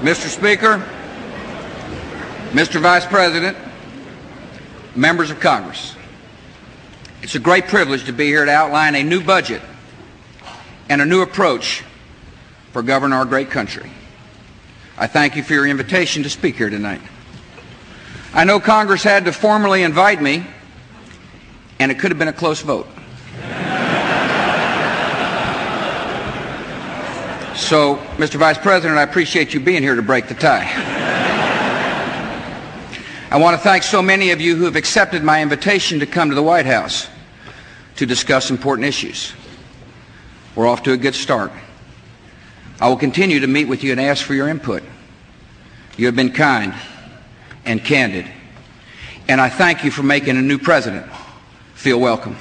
Mr. Speaker, Mr. Vice President, members of Congress, it's a great privilege to be here to outline a new budget and a new approach for governing our great country. I thank you for your invitation to speak here tonight. I know Congress had to formally invite me, and it could have been a close vote. So, Mr. Vice President, I appreciate you being here to break the tie. I want to thank so many of you who have accepted my invitation to come to the White House to discuss important issues. We're off to a good start. I will continue to meet with you and ask for your input. You have been kind and candid, and I thank you for making a new president feel welcome.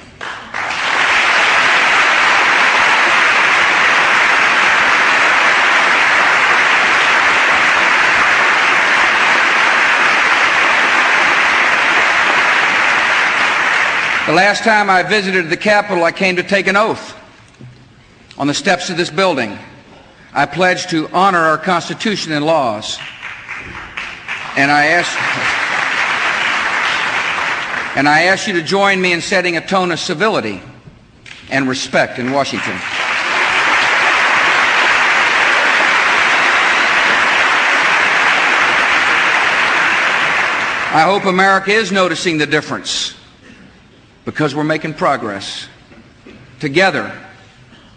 The last time I visited the Capitol, I came to take an oath. On the steps of this building, I pledged to honor our Constitution and laws, and I ask you to join me in setting a tone of civility and respect in Washington. I hope America is noticing the difference, because we're making progress. Together,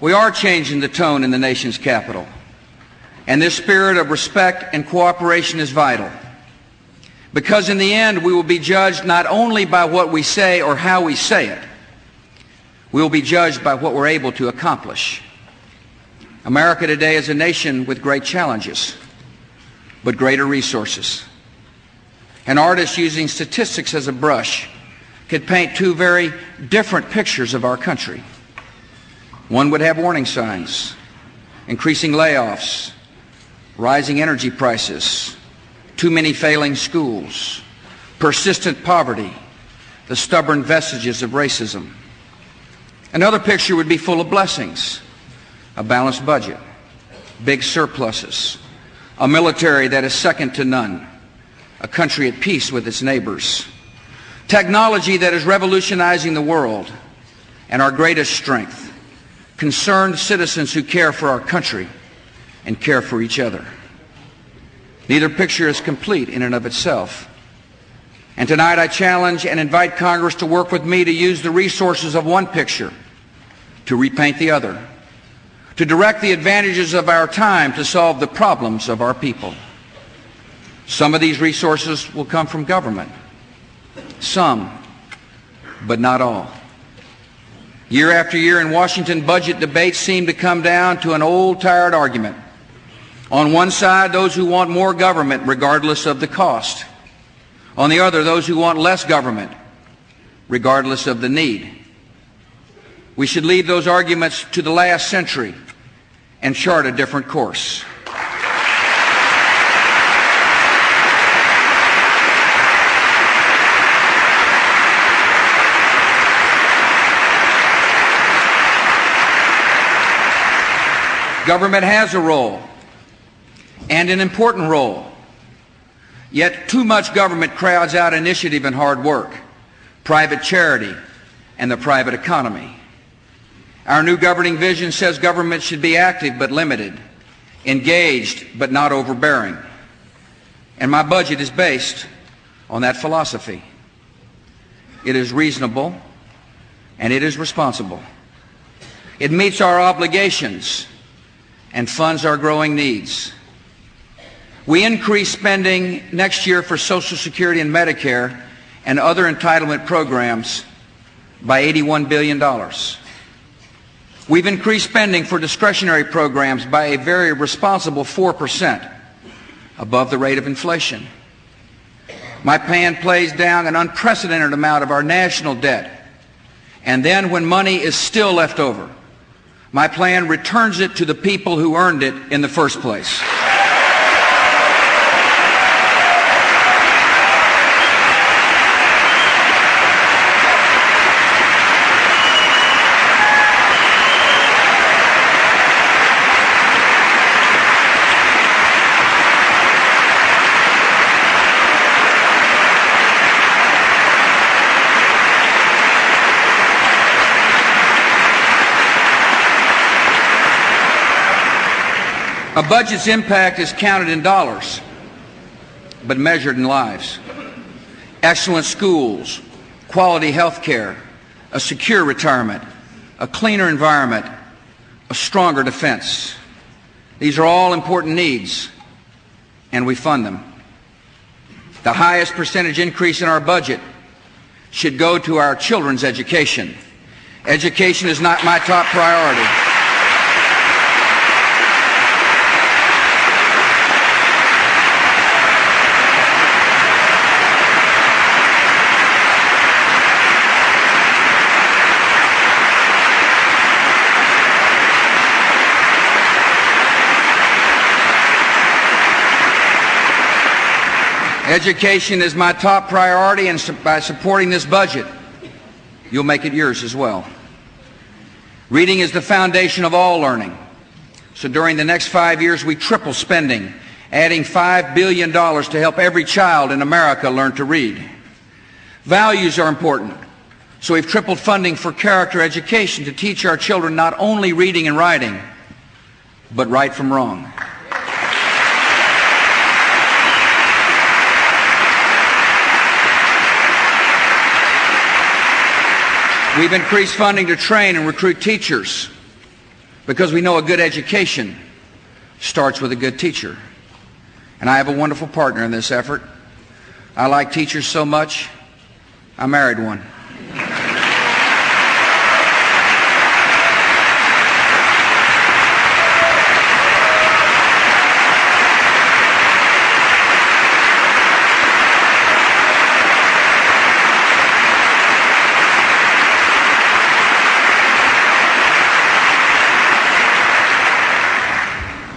we are changing the tone in the nation's capital, and this spirit of respect and cooperation is vital, because in the end we will be judged not only by what we say or how we say it, we will be judged by what we're able to accomplish. America today is a nation with great challenges, but greater resources. An artist using statistics as a brush could paint two very different pictures of our country. One would have warning signs: increasing layoffs, rising energy prices, too many failing schools, persistent poverty, the stubborn vestiges of racism. Another picture would be full of blessings: a balanced budget, big surpluses, a military that is second to none, a country at peace with its neighbors, technology that is revolutionizing the world, and our greatest strength, concerned citizens who care for our country and care for each other. Neither picture is complete in and of itself. And tonight I challenge and invite Congress to work with me to use the resources of one picture to repaint the other, to direct the advantages of our time to solve the problems of our people. Some of these resources will come from government. Some, but not all. Year after year in Washington, budget debates seem to come down to an old, tired argument. On one side, those who want more government regardless of the cost. On the other, those who want less government regardless of the need. We should leave those arguments to the last century and chart a different course. Government has a role, and an important role. Yet too much government crowds out initiative and hard work, private charity, and the private economy. Our new governing vision says government should be active but limited, engaged but not overbearing. And my budget is based on that philosophy. It is reasonable and it is responsible. It meets our obligations and funds our growing needs. We increase spending next year for Social Security and Medicare and other entitlement programs by $81 billion. We've increased spending for discretionary programs by a very responsible 4%, above the rate of inflation. My plan plays down an unprecedented amount of our national debt, and then when money is still left over, my plan returns it to the people who earned it in the first place. A budget's impact is counted in dollars, but measured in lives. Excellent schools, quality health care, a secure retirement, a cleaner environment, a stronger defense. These are all important needs, and we fund them. The highest percentage increase in our budget should go to our children's education. Education is not my top priority. Education is my top priority, and by supporting this budget, you'll make it yours as well. Reading is the foundation of all learning. So during the next 5 years, we triple spending, adding $5 billion to help every child in America learn to read. Values are important. So we've tripled funding for character education to teach our children not only reading and writing, but right from wrong. We've increased funding to train and recruit teachers because we know a good education starts with a good teacher. And I have a wonderful partner in this effort. I like teachers so much, I married one.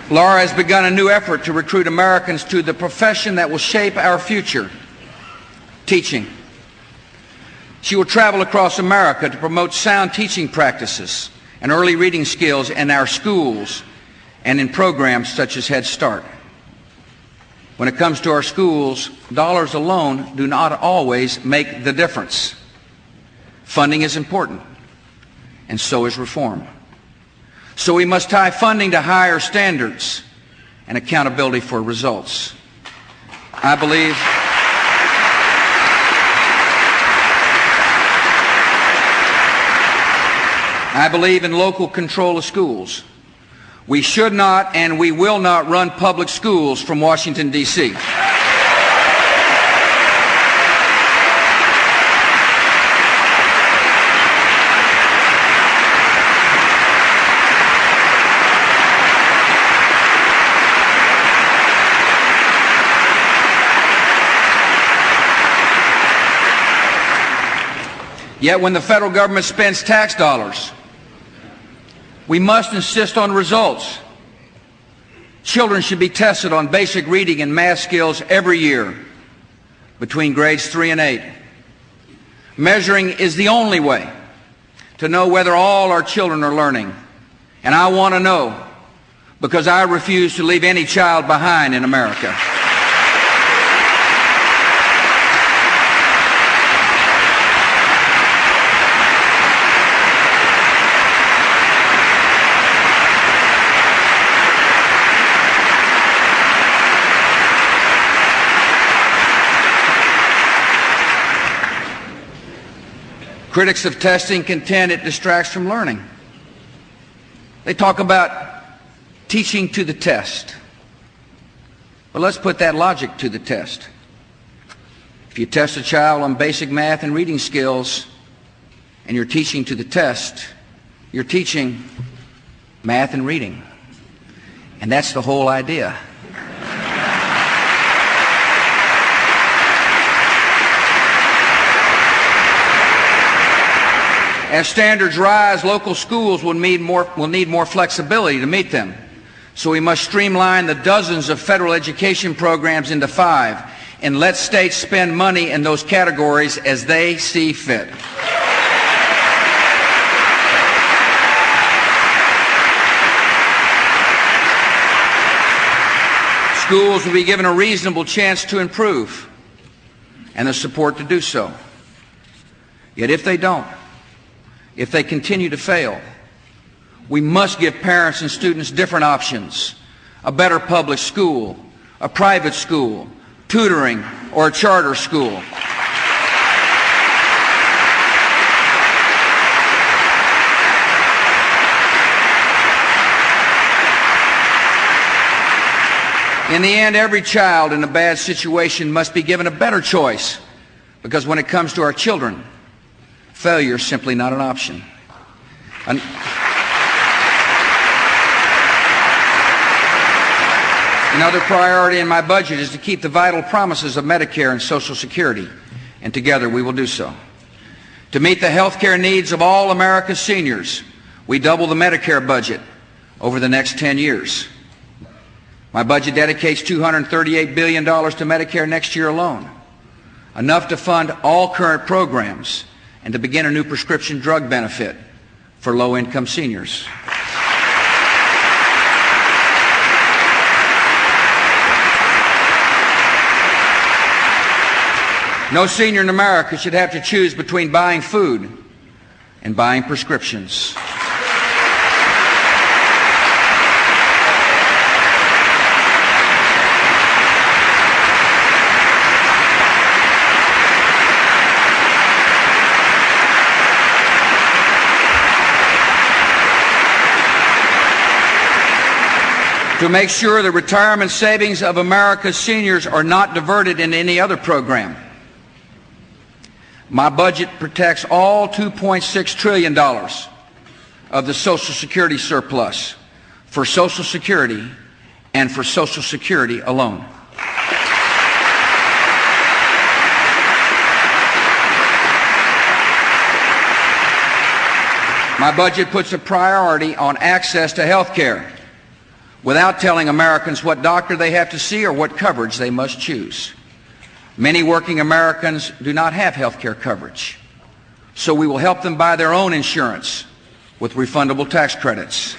Laura has begun a new effort to recruit Americans to the profession that will shape our future, teaching. She will travel across America to promote sound teaching practices and early reading skills in our schools and in programs such as Head Start. When it comes to our schools, dollars alone do not always make the difference. Funding is important, and so is reform. So we must tie funding to higher standards and accountability for results. I believe in local control of schools. We should not and we will not run public schools from Washington, D.C. Yet when the federal government spends tax dollars, we must insist on results. Children should be tested on basic reading and math skills every year between grades 3 and 8. Measuring is the only way to know whether all our children are learning. And I want to know, because I refuse to leave any child behind in America. Critics of testing contend it distracts from learning. They talk about teaching to the test. But let's put that logic to the test. If you test a child on basic math and reading skills and you're teaching to the test, you're teaching math and reading. And that's the whole idea. As standards rise, local schools will need more flexibility to meet them. So we must streamline the dozens of federal education programs into 5 and let states spend money in those categories as they see fit. Schools will be given a reasonable chance to improve and the support to do so. Yet if they don't, if they continue to fail, we must give parents and students different options a better public school, a private school, tutoring, or a charter school. In the end, every child in a bad situation must be given a better choice, because when it comes to our children, failure is simply not an option. Another priority in my budget is to keep the vital promises of Medicare and Social Security, and together we will do so. To meet the health care needs of all America's seniors, we double the Medicare budget over the next 10 years. My budget dedicates $238 billion to Medicare next year alone, enough to fund all current programs and to begin a new prescription drug benefit for low-income seniors. No senior in America should have to choose between buying food and buying prescriptions. To make sure the retirement savings of America's seniors are not diverted into any other program, my budget protects all $2.6 trillion of the Social Security surplus for Social Security and for Social Security alone. My budget puts a priority on access to health care without telling Americans what doctor they have to see or what coverage they must choose. Many working Americans do not have health care coverage, so we will help them buy their own insurance with refundable tax credits.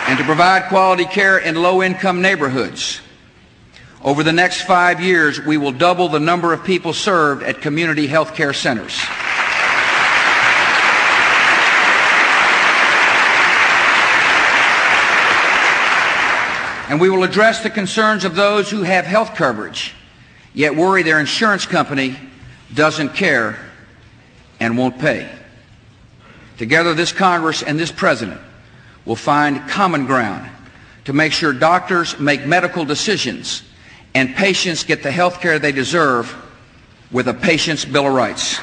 And to provide quality care in low-income neighborhoods. Over the next 5 years, we will double the number of people served at community health care centers. And we will address the concerns of those who have health coverage, yet worry their insurance company doesn't care and won't pay. Together, this Congress and this President will find common ground to make sure doctors make medical decisions and patients get the health care they deserve with a patient's Bill of Rights.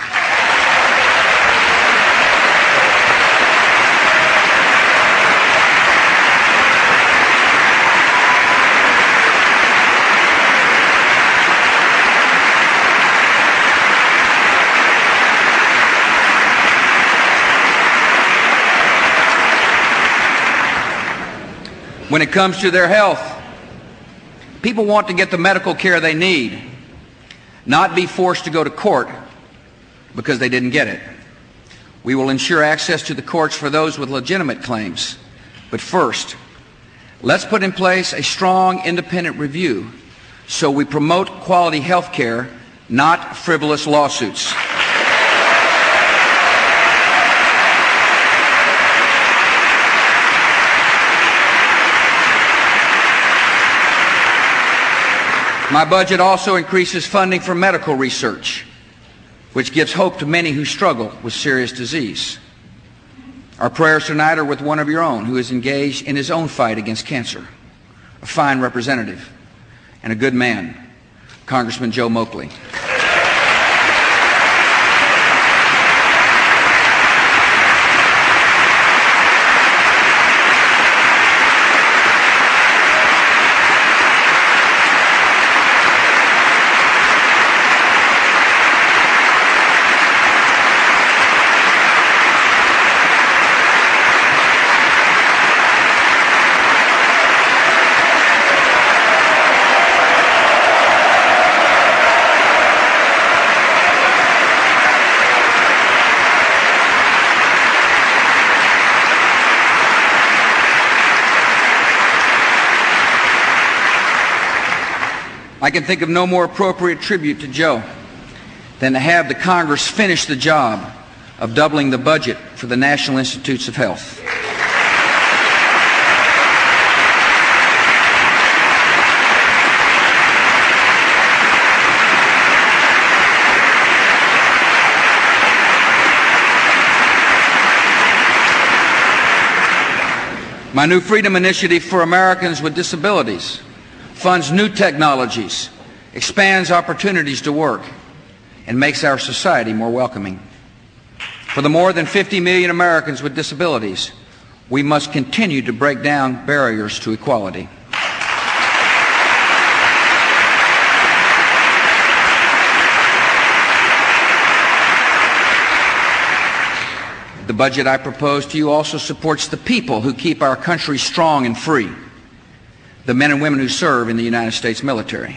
When it comes to their health, people want to get the medical care they need, not be forced to go to court because they didn't get it. We will ensure access to the courts for those with legitimate claims. But first, let's put in place a strong independent review so we promote quality health care, not frivolous lawsuits. My budget also increases funding for medical research, which gives hope to many who struggle with serious disease. Our prayers tonight are with one of your own who is engaged in his own fight against cancer, a fine representative and a good man, Congressman Joe Moakley. I can think of no more appropriate tribute to Joe than to have the Congress finish the job of doubling the budget for the National Institutes of Health. My new Freedom Initiative for Americans with Disabilities funds new technologies, expands opportunities to work, and makes our society more welcoming. For the more than 50 million Americans with disabilities, we must continue to break down barriers to equality. The budget I propose to you also supports the people who keep our country strong and free, the men and women who serve in the United States military.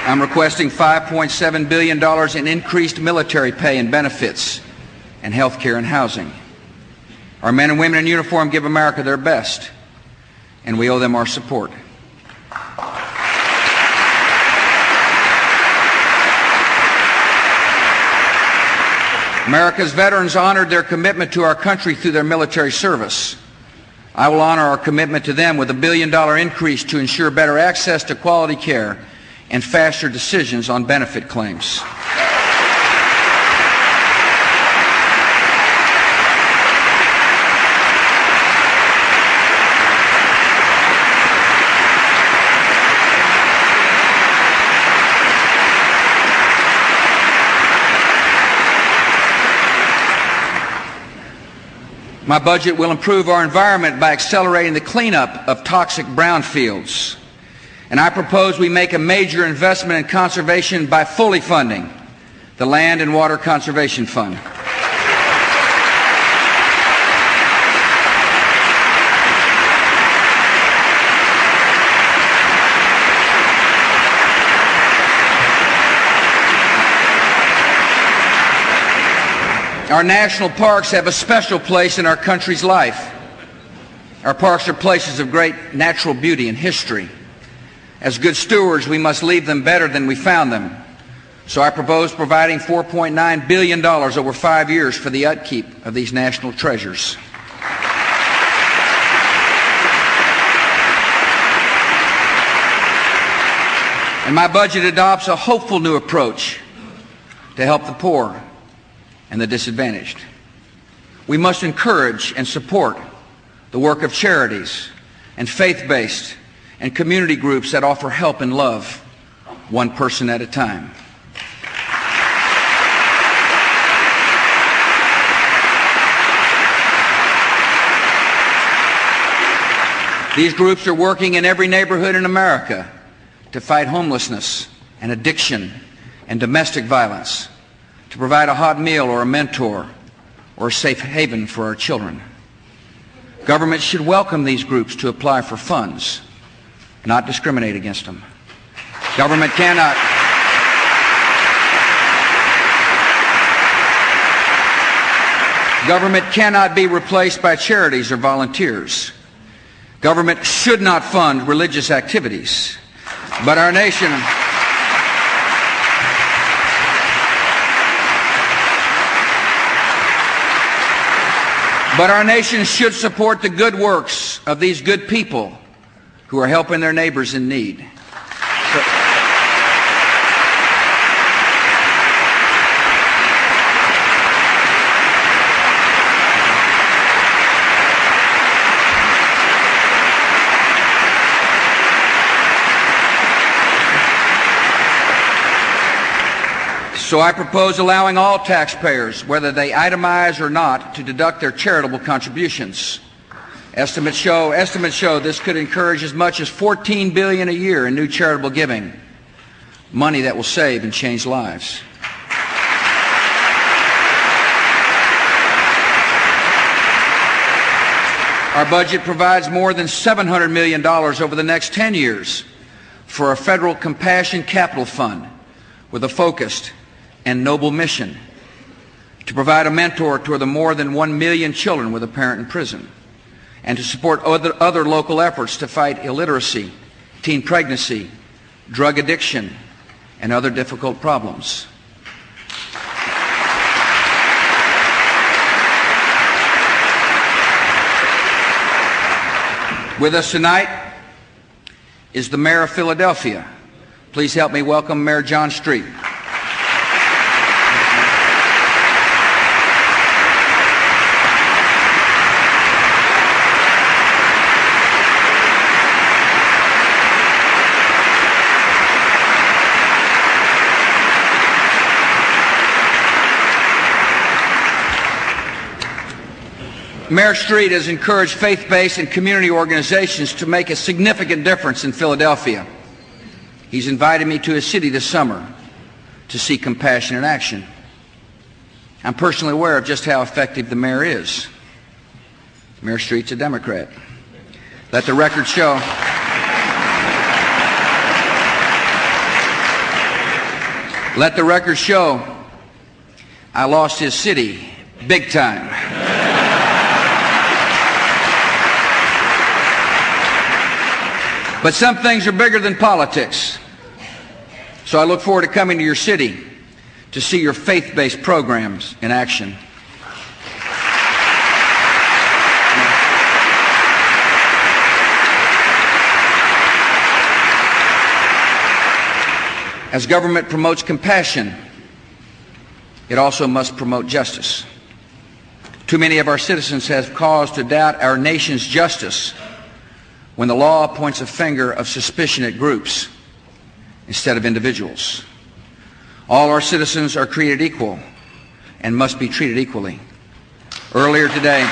I'm requesting $5.7 billion in increased military pay and benefits and health care and housing. Our men and women in uniform give America their best, and we owe them our support. America's veterans honored their commitment to our country through their military service. I will honor our commitment to them with a $1 billion increase to ensure better access to quality care and faster decisions on benefit claims. My budget will improve our environment by accelerating the cleanup of toxic brownfields. And I propose we make a major investment in conservation by fully funding the Land and Water Conservation Fund. Our national parks have a special place in our country's life. Our parks are places of great natural beauty and history. As good stewards, we must leave them better than we found them. So I propose providing $4.9 billion over 5 years for the upkeep of these national treasures. And my budget adopts a hopeful new approach to help the poor and the disadvantaged. We must encourage and support the work of charities and faith-based and community groups that offer help and love, one person at a time. These groups are working in every neighborhood in America to fight homelessness and addiction and domestic violence, to provide a hot meal or a mentor or a safe haven for our children. Government should welcome these groups to apply for funds, not discriminate against them. Government cannot be replaced by charities or volunteers. Government should not fund religious activities, but our nation should support the good works of these good people who are helping their neighbors in need. So I propose allowing all taxpayers, whether they itemize or not, to deduct their charitable contributions. Estimates show this could encourage as much as $14 billion a year in new charitable giving, money that will save and change lives. Our budget provides more than $700 million over the next 10 years for a federal compassion capital fund with a focused and noble mission to provide a mentor to the more than 1 million children with a parent in prison, and to support other local efforts to fight illiteracy, teen pregnancy, drug addiction, and other difficult problems. With us tonight is the Mayor of Philadelphia. Please help me welcome Mayor John Street. Mayor Street has encouraged faith-based and community organizations to make a significant difference in Philadelphia. He's invited me to his city this summer to see compassion in action. I'm personally aware of just how effective the mayor is. Mayor Street's a Democrat. Let the record show. Let the record show I lost his city big time. But some things are bigger than politics. So I look forward to coming to your city to see your faith-based programs in action. As government promotes compassion, it also must promote justice. Too many of our citizens have cause to doubt our nation's justice when the law points a finger of suspicion at groups instead of individuals. All our citizens are created equal and must be treated equally. Earlier today,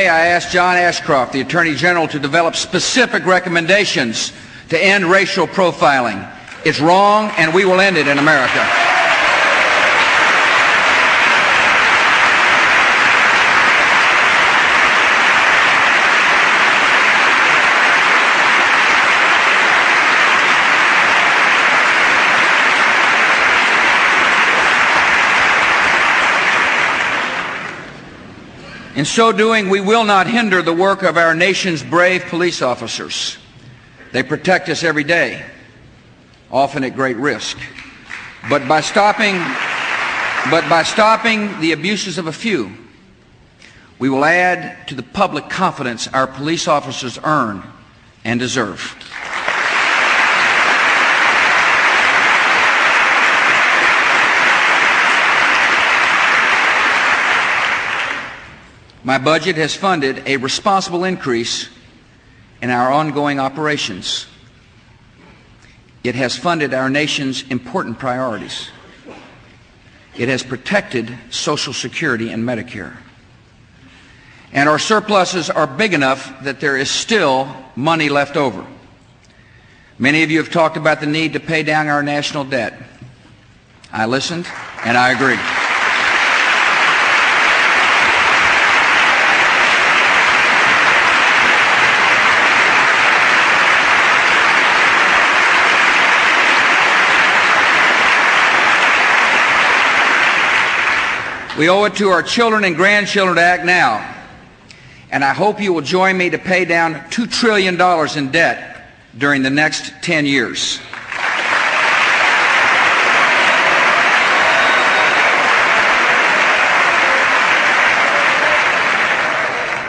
I asked John Ashcroft, the Attorney General, to develop specific recommendations to end racial profiling. It's wrong, and we will end it in America. In so doing, we will not hinder the work of our nation's brave police officers. They protect us every day, often at great risk. But by stopping the abuses of a few, we will add to the public confidence our police officers earn and deserve. My budget has funded a responsible increase in our ongoing operations. It has funded our nation's important priorities. It has protected Social Security and Medicare. And our surpluses are big enough that there is still money left over. Many of you have talked about the need to pay down our national debt. I listened, and I agree. We owe it to our children and grandchildren to act now, and I hope you will join me to pay down $2 trillion in debt during the next 10 years.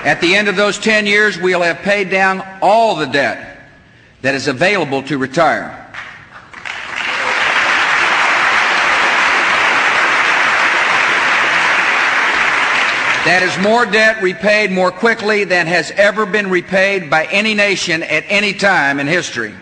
At the end of those 10 years, we'll have paid down all the debt that is available to retire. That is more debt repaid more quickly than has ever been repaid by any nation at any time in history.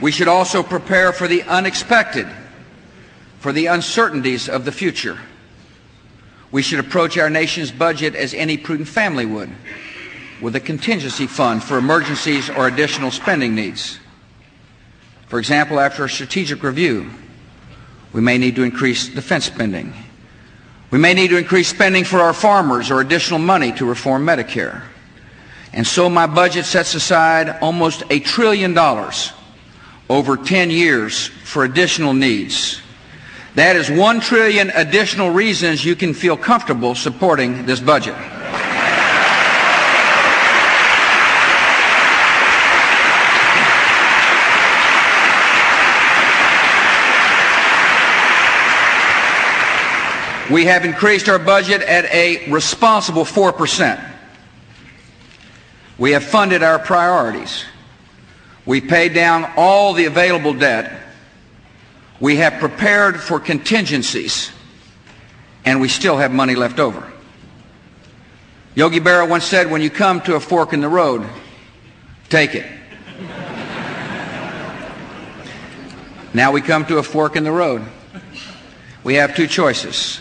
We should also prepare for the unexpected, for the uncertainties of the future. We should approach our nation's budget as any prudent family would, with a contingency fund for emergencies or additional spending needs. For example, after a strategic review, we may need to increase defense spending. We may need to increase spending for our farmers or additional money to reform Medicare. And so my budget sets aside almost $1 trillion over 10 years for additional needs. That is 1 trillion additional reasons you can feel comfortable supporting this budget. We have increased our budget at a responsible 4%. We have funded our priorities. We paid down all the available debt. We have prepared for contingencies, and we still have money left over. Yogi Berra once said, when you come to a fork in the road, take it. Now we come to a fork in the road. We have two choices.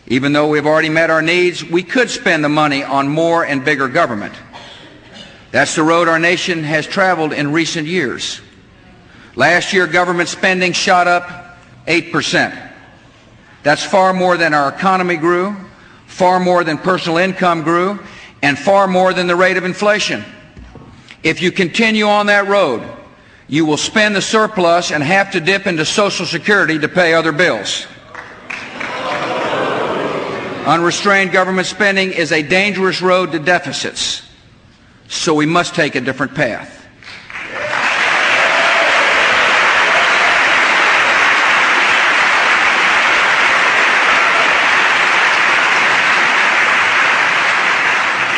Even though we've already met our needs, we could spend the money on more and bigger government. That's the road our nation has traveled in recent years. Last year, government spending shot up 8%. That's far more than our economy grew, far more than personal income grew, and far more than the rate of inflation. If you continue on that road, you will spend the surplus and have to dip into Social Security to pay other bills. Unrestrained government spending is a dangerous road to deficits, so we must take a different path.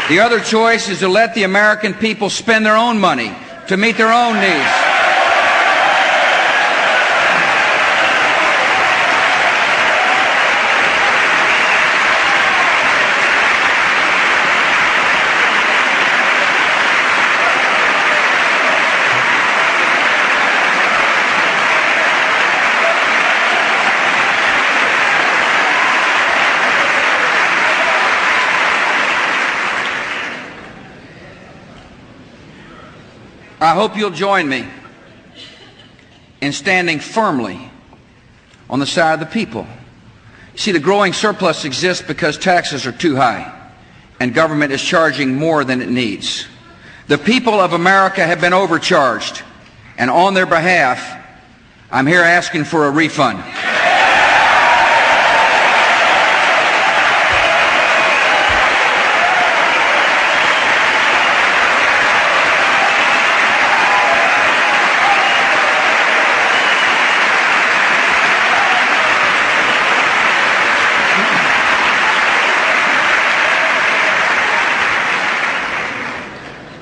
The other choice is to let the American people spend their own money to meet their own needs. I hope you'll join me in standing firmly on the side of the people. You see, the growing surplus exists because taxes are too high and government is charging more than it needs. The people of America have been overcharged, and on their behalf, I'm here asking for a refund.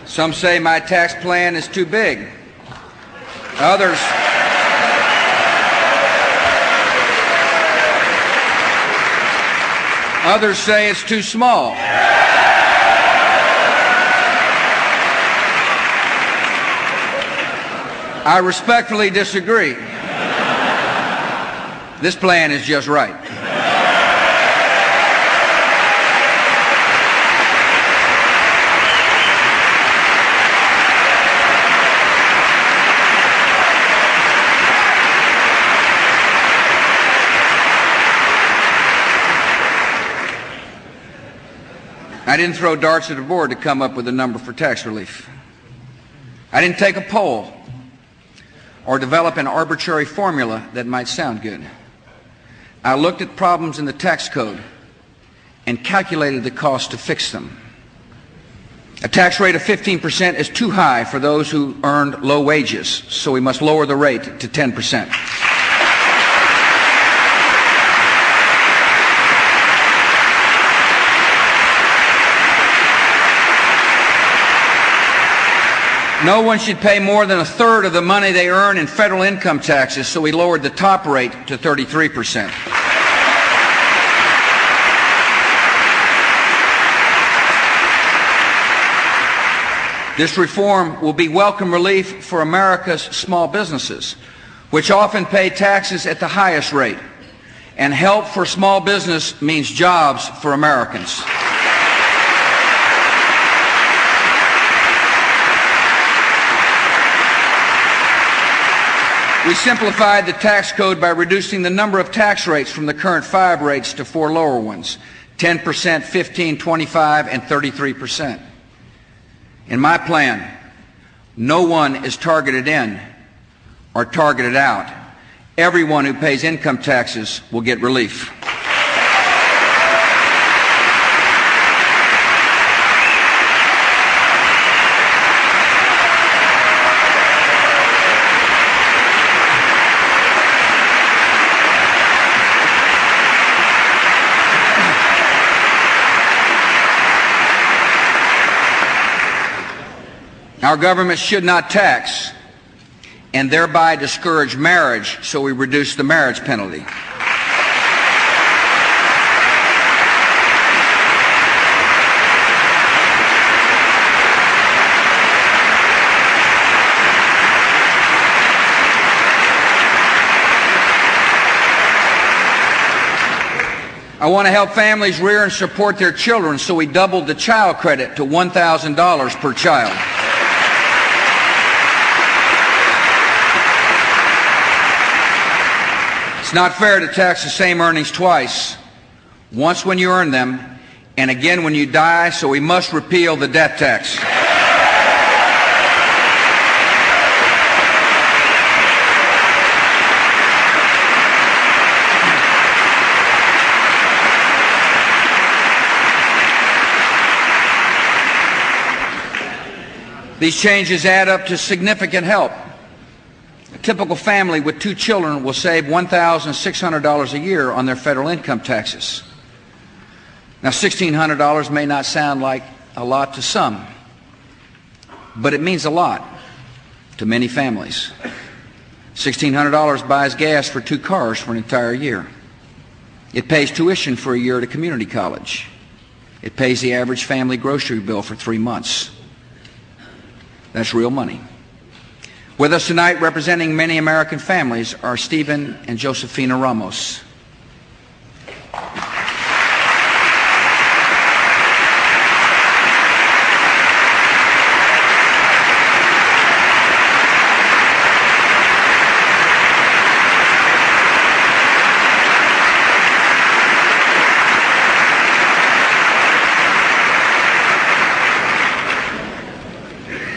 Some say my tax plan is too big. Others say it's too small. I respectfully disagree. This plan is just right. I didn't throw darts at the board to come up with a number for tax relief. I didn't take a poll or develop an arbitrary formula that might sound good. I looked at problems in the tax code and calculated the cost to fix them. A tax rate of 15% is too high for those who earned low wages, so we must lower the rate to 10%. No one should pay more than a third of the money they earn in federal income taxes, so we lowered the top rate to 33%. This reform will be welcome relief for America's small businesses, which often pay taxes at the highest rate. And help for small business means jobs for Americans. We simplified the tax code by reducing the number of tax rates from the current 5 rates to 4 lower ones, 10%, 15%, 25%, and 33%. In my plan, no one is targeted in or targeted out. Everyone who pays income taxes will get relief. Our government should not tax and thereby discourage marriage, so we reduce the marriage penalty. I want to help families rear and support their children, so we doubled the child credit to $1,000 per child. It's not fair to tax the same earnings twice, once when you earn them and again when you die, so we must repeal the death tax. These changes add up to significant help. A typical family with 2 children will save $1,600 a year on their federal income taxes. Now, $1,600 may not sound like a lot to some, but it means a lot to many families. $1,600 buys gas for 2 cars for an entire year. It pays tuition for a year at a community college. It pays the average family grocery bill for 3 months. That's real money. With us tonight, representing many American families, are Stephen and Josefina Ramos.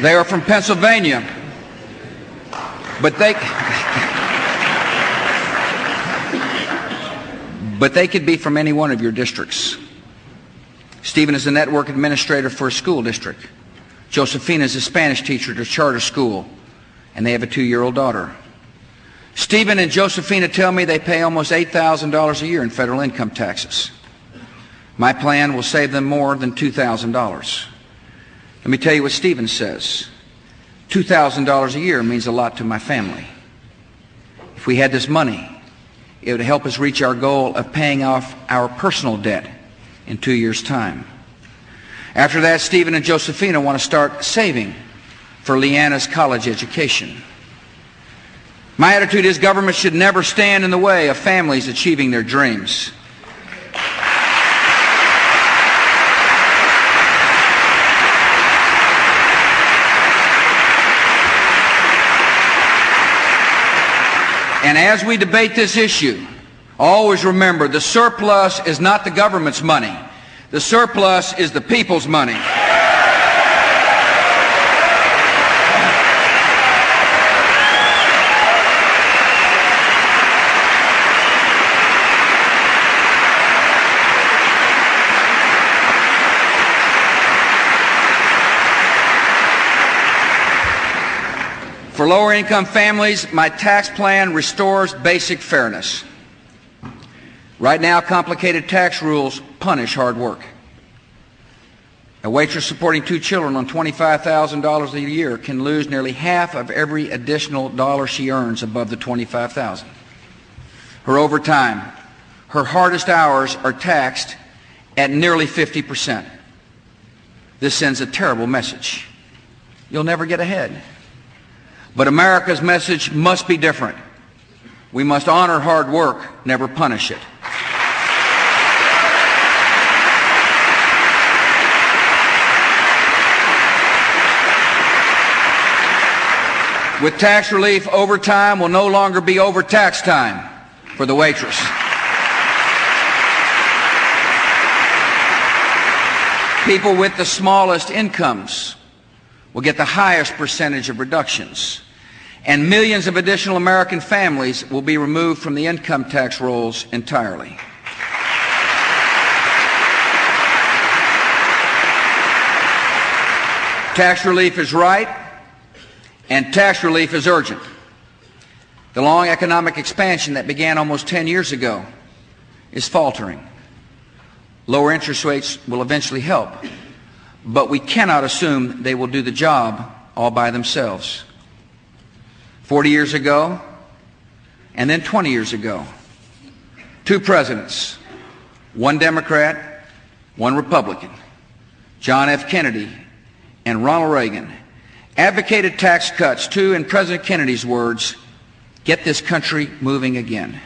They are from Pennsylvania. But they could be from any one of your districts. Stephen is the network administrator for a school district. Josefina is a Spanish teacher at a charter school, and they have a 2-year-old daughter. Stephen and Josefina tell me they pay almost $8,000 a year in federal income taxes. My plan will save them more than $2,000. Let me tell you what Stephen says. $2,000 a year means a lot to my family. If we had this money, it would help us reach our goal of paying off our personal debt in 2 years' time. After that, Stephen and Josefina want to start saving for Leanna's college education. My attitude is government should never stand in the way of families achieving their dreams. And as we debate this issue, always remember the surplus is not the government's money. The surplus is the people's money. For lower-income families, my tax plan restores basic fairness. Right now, complicated tax rules punish hard work. A waitress supporting 2 children on $25,000 a year can lose nearly half of every additional dollar she earns above the $25,000. Her overtime, her hardest hours are taxed at nearly 50%. This sends a terrible message. you'll never get ahead. But America's message must be different. We must honor hard work, never punish it. With tax relief, overtime will no longer be overtax time for the waitress. People with the smallest incomes will get the highest percentage of reductions. And millions of additional American families will be removed from the income tax rolls entirely. Tax relief is right, and tax relief is urgent. The long economic expansion that began almost 10 years ago is faltering. Lower interest rates will eventually help, but we cannot assume they will do the job all by themselves. 40 years ago, and then 20 years ago, two presidents, one Democrat, one Republican, John F. Kennedy and Ronald Reagan, advocated tax cuts to, in President Kennedy's words, get this country moving again.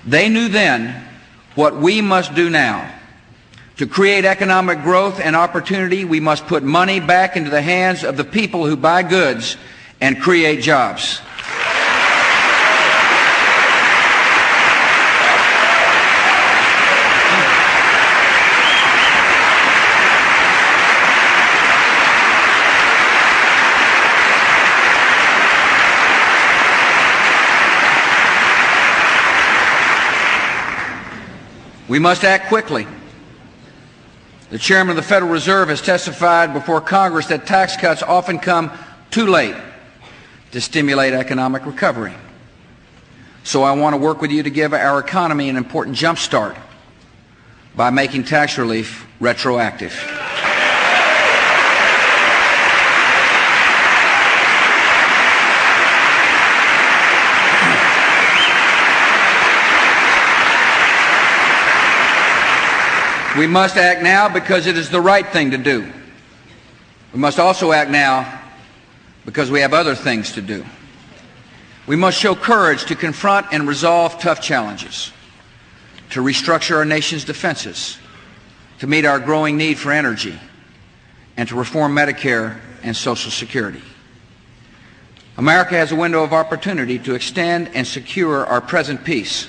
They knew then what we must do now. To create economic growth and opportunity, we must put money back into the hands of the people who buy goods and create jobs. We must act quickly. The chairman of the Federal Reserve has testified before Congress that tax cuts often come too late to stimulate economic recovery. So I want to work with you to give our economy an important jump start by making tax relief retroactive. We must act now because it is the right thing to do. We must also act now because we have other things to do. We must show courage to confront and resolve tough challenges, to restructure our nation's defenses, to meet our growing need for energy, and to reform Medicare and Social Security. America has a window of opportunity to extend and secure our present peace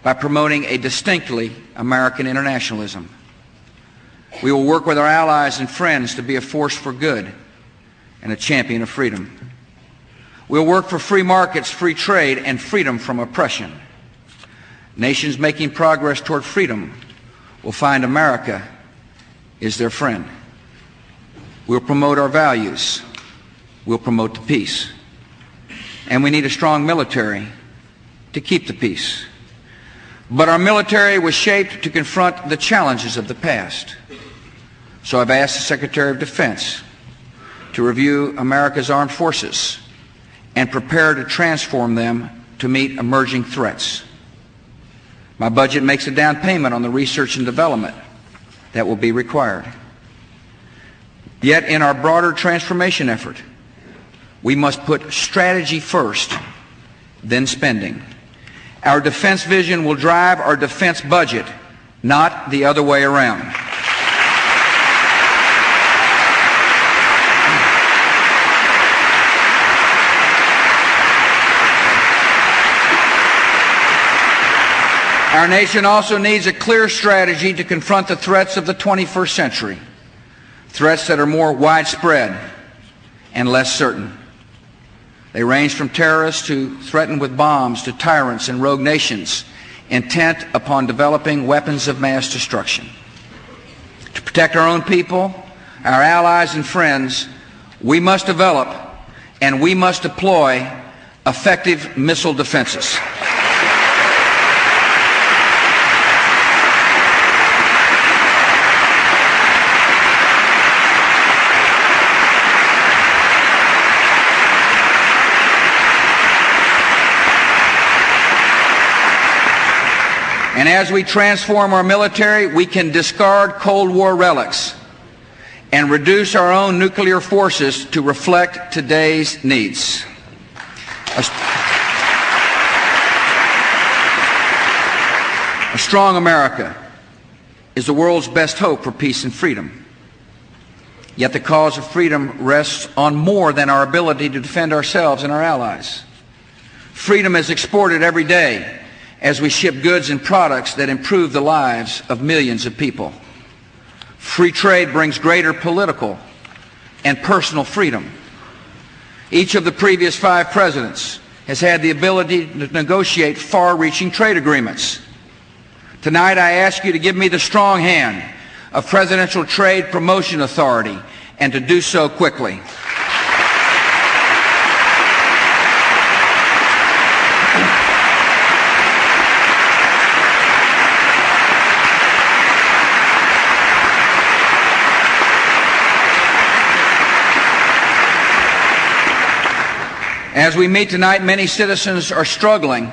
by promoting a distinctly American internationalism. We will work with our allies and friends to be a force for good and a champion of freedom. We'll work for free markets, free trade, and freedom from oppression. Nations making progress toward freedom will find America is their friend. We'll promote our values. We'll promote the peace. And we need a strong military to keep the peace. But our military was shaped to confront the challenges of the past. So I've asked the Secretary of Defense to review America's armed forces and prepare to transform them to meet emerging threats. My budget makes a down payment on the research and development that will be required. Yet in our broader transformation effort, we must put strategy first, then spending. Our defense vision will drive our defense budget, not the other way around. Our nation also needs a clear strategy to confront the threats of the 21st century, threats that are more widespread and less certain. They range from terrorists who threaten with bombs to tyrants and rogue nations intent upon developing weapons of mass destruction. To protect our own people, our allies and friends, we must develop and we must deploy effective missile defenses. And as we transform our military, we can discard Cold War relics and reduce our own nuclear forces to reflect today's needs. A strong America is the world's best hope for peace and freedom. Yet the cause of freedom rests on more than our ability to defend ourselves and our allies. Freedom is exported every day as we ship goods and products that improve the lives of millions of people. Free trade brings greater political and personal freedom. Each of the previous 5 presidents has had the ability to negotiate far-reaching trade agreements. Tonight, I ask you to give me the strong hand of Presidential Trade Promotion Authority, and to do so quickly. As we meet tonight, many citizens are struggling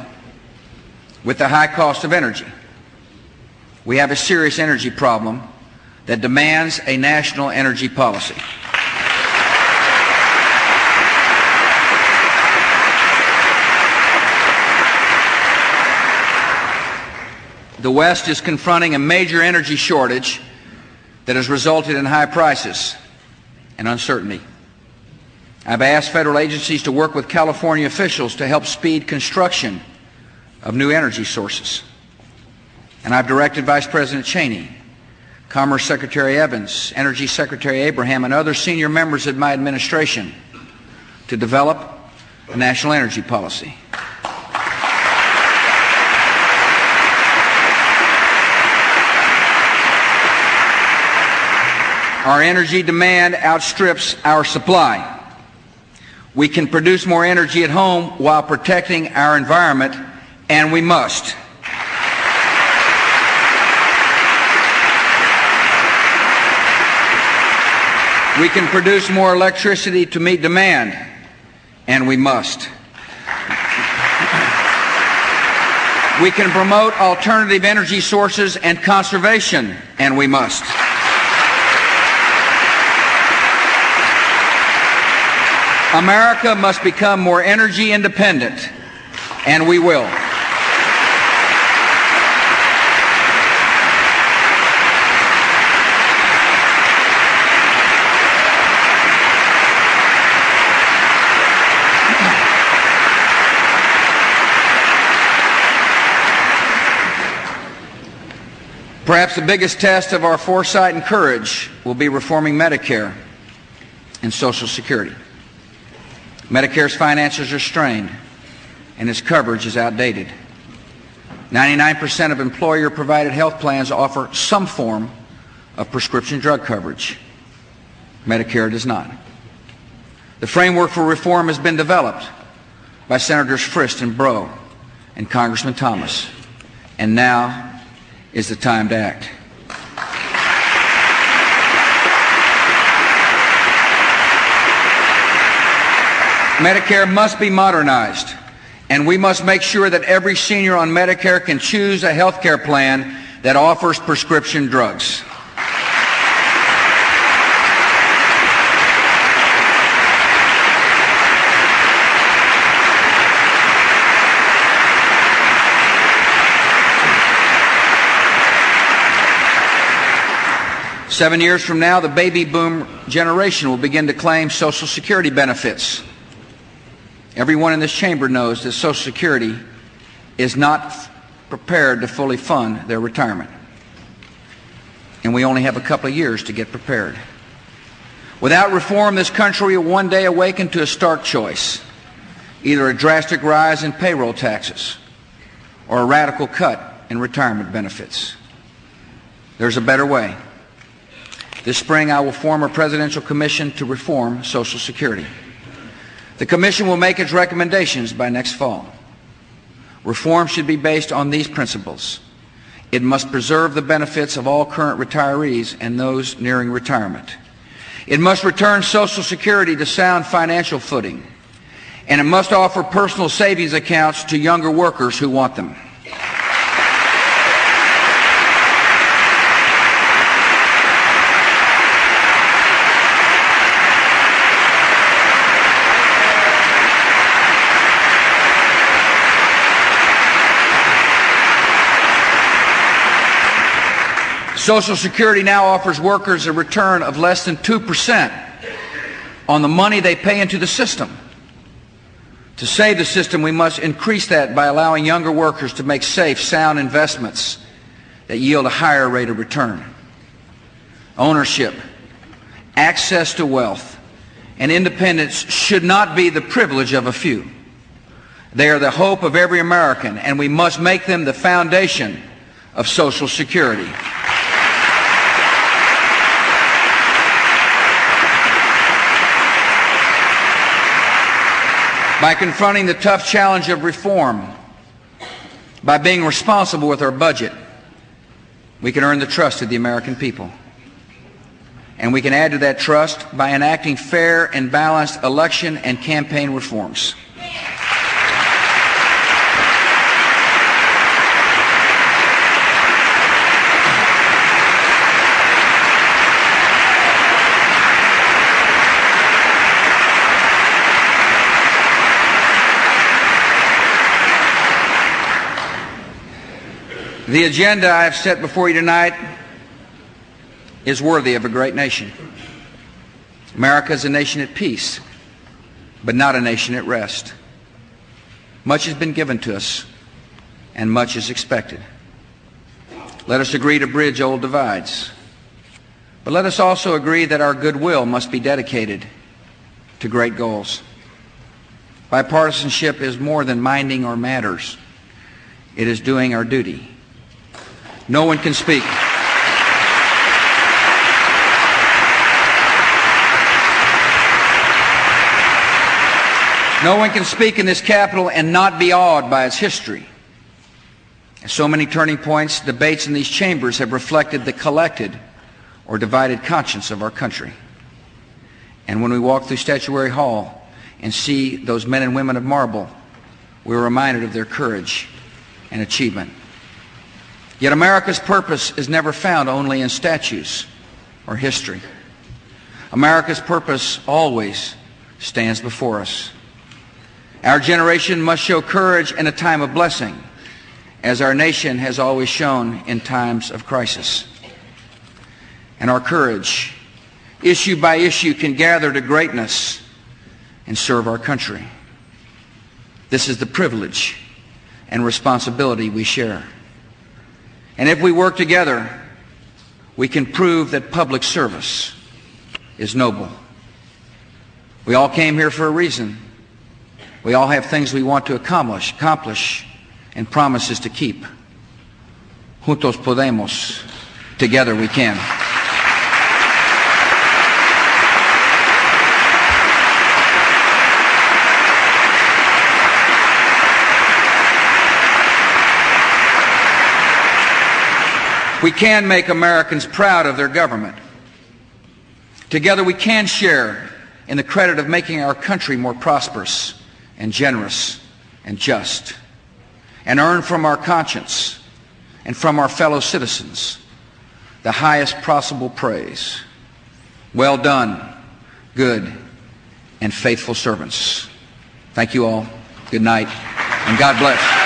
with the high cost of energy. We have a serious energy problem that demands a national energy policy. The West is confronting a major energy shortage that has resulted in high prices and uncertainty. I've asked federal agencies to work with California officials to help speed construction of new energy sources. And I've directed Vice President Cheney, Commerce Secretary Evans, Energy Secretary Abraham, and other senior members of my administration to develop a national energy policy. Our energy demand outstrips our supply. We can produce more energy at home while protecting our environment, and we must. We can produce more electricity to meet demand, and we must. We can promote alternative energy sources and conservation, and we must. America must become more energy independent, and we will. Perhaps the biggest test of our foresight and courage will be reforming Medicare and Social Security. Medicare's finances are strained, and its coverage is outdated. 99% of employer-provided health plans offer some form of prescription drug coverage. Medicare does not. The framework for reform has been developed by Senators Frist and Breaux and Congressman Thomas, and now is the time to act. Medicare must be modernized, and we must make sure that every senior on Medicare can choose a health care plan that offers prescription drugs. Seven years from now, the baby boom generation will begin to claim Social Security benefits. Everyone in this chamber knows that Social Security is not prepared to fully fund their retirement. And we only have a couple of years to get prepared. Without reform, this country will one day awaken to a stark choice: either a drastic rise in payroll taxes or a radical cut in retirement benefits. There's a better way. This spring, I will form a presidential commission to reform Social Security. The commission will make its recommendations by next fall. Reform should be based on these principles. It must preserve the benefits of all current retirees and those nearing retirement. It must return Social Security to sound financial footing. And it must offer personal savings accounts to younger workers who want them. Social Security now offers workers a return of less than 2% on the money they pay into the system. To save the system, we must increase that by allowing younger workers to make safe, sound investments that yield a higher rate of return. Ownership, access to wealth, and independence should not be the privilege of a few. They are the hope of every American, and we must make them the foundation of Social Security. By confronting the tough challenge of reform, by being responsible with our budget, we can earn the trust of the American people. And we can add to that trust by enacting fair and balanced election and campaign reforms. The agenda I have set before you tonight is worthy of a great nation. America is a nation at peace, but not a nation at rest. Much has been given to us, and much is expected. Let us agree to bridge old divides, but let us also agree that our goodwill must be dedicated to great goals. Bipartisanship is more than minding our matters. It is doing our duty. No one can speak. No one can speak in this Capitol and not be awed by its history. At so many turning points, debates in these chambers have reflected the collected or divided conscience of our country. And when we walk through Statuary Hall and see those men and women of marble, we're reminded of their courage and achievement. Yet America's purpose is never found only in statues or history. America's purpose always stands before us. Our generation must show courage in a time of blessing, as our nation has always shown in times of crisis. And our courage, issue by issue, can gather to greatness and serve our country. This is the privilege and responsibility we share. And if we work together, we can prove that public service is noble. We all came here for a reason. We all have things we want to accomplish and promises to keep. Juntos podemos. Together we can. We can make Americans proud of their government. Together we can share in the credit of making our country more prosperous and generous and just, and earn from our conscience and from our fellow citizens the highest possible praise. Well done, good and faithful servants. Thank you all. Good night, and God bless.